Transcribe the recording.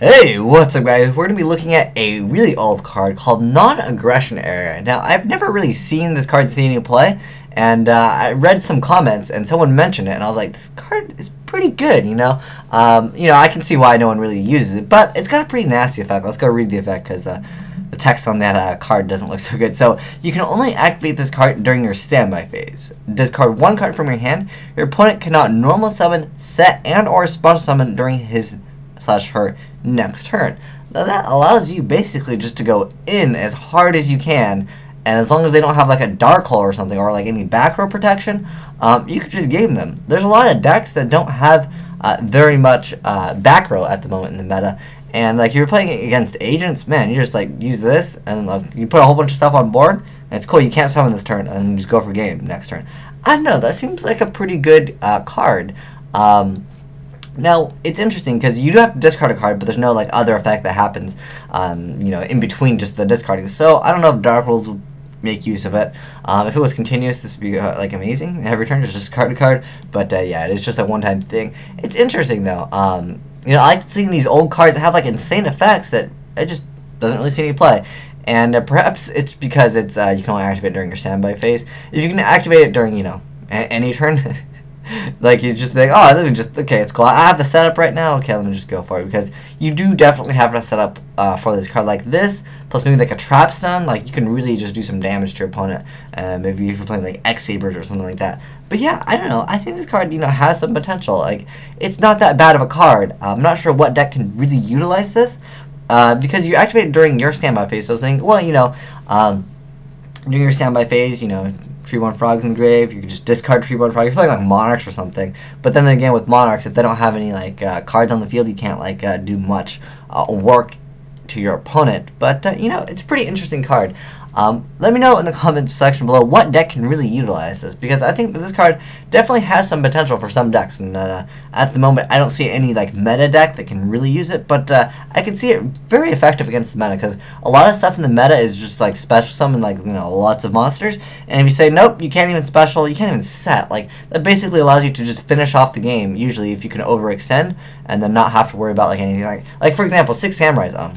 Hey, what's up guys? We're going to be looking at a really old card called Non-Aggression Area. Now, I've never really seen this card seen in play, and I read some comments and someone mentioned it, and I was like, this card is pretty good, you know? I can see why no one really uses it, but it's got a pretty nasty effect. Let's go read the effect because the text on that card doesn't look so good. So, you can only activate this card during your standby phase. Discard one card from your hand. Your opponent cannot normal summon, set, and or special summon during his/her next turn. Now that allows you basically just to go in as hard as you can, and as long as they don't have like a dark hole or something or like any back row protection, you could just game them. There's a lot of decks that don't have very much back row at the moment in the meta, and like you're playing against agents, man, you just like use this and like you put a whole bunch of stuff on board and it's cool. You can't summon this turn and then you just go for game next turn. I don't know, that seems like a pretty good card. Now, it's interesting because you do have to discard a card, but there's no like other effect that happens, in between just the discarding. So I don't know if Dark Rules will make use of it. If it was continuous, this would be like amazing. Every turn, just discard a card. But yeah, it is just a one-time thing. It's interesting though. I like seeing these old cards that have like insane effects that it just doesn't really see any play. And perhaps it's because it's you can only activate it during your standby phase. If you can activate it during any turn. Like you just think, oh, let me just okay, it's cool. I have the setup right now. Okay, let me just go for it because you do definitely have a setup for this card like this. Plus maybe like a trap stun. Like you can really just do some damage to your opponent. Maybe if you're playing like X Sabers or something like that. But yeah, I don't know. I think this card has some potential. Like it's not that bad of a card. I'm not sure what deck can really utilize this because you activate it during your standby phase. So I was thinking, well, during your standby phase, Treeborn Frogs in the grave, you can just discard Treeborn Frog. You're playing like Monarchs or something. But then again, with Monarchs, if they don't have any like cards on the field, you can't like do much work to your opponent. But it's a pretty interesting card. Let me know in the comments section below what deck can really utilize this, because I think that this card definitely has some potential for some decks, and at the moment I don't see any like meta deck that can really use it, but I can see it very effective against the meta, because a lot of stuff in the meta is just like special summon like lots of monsters, and if you say nope, you can't even special, you can't even set, like that basically allows you to just finish off the game, usually if you can overextend and then not have to worry about like anything like for example, 6 Samurais.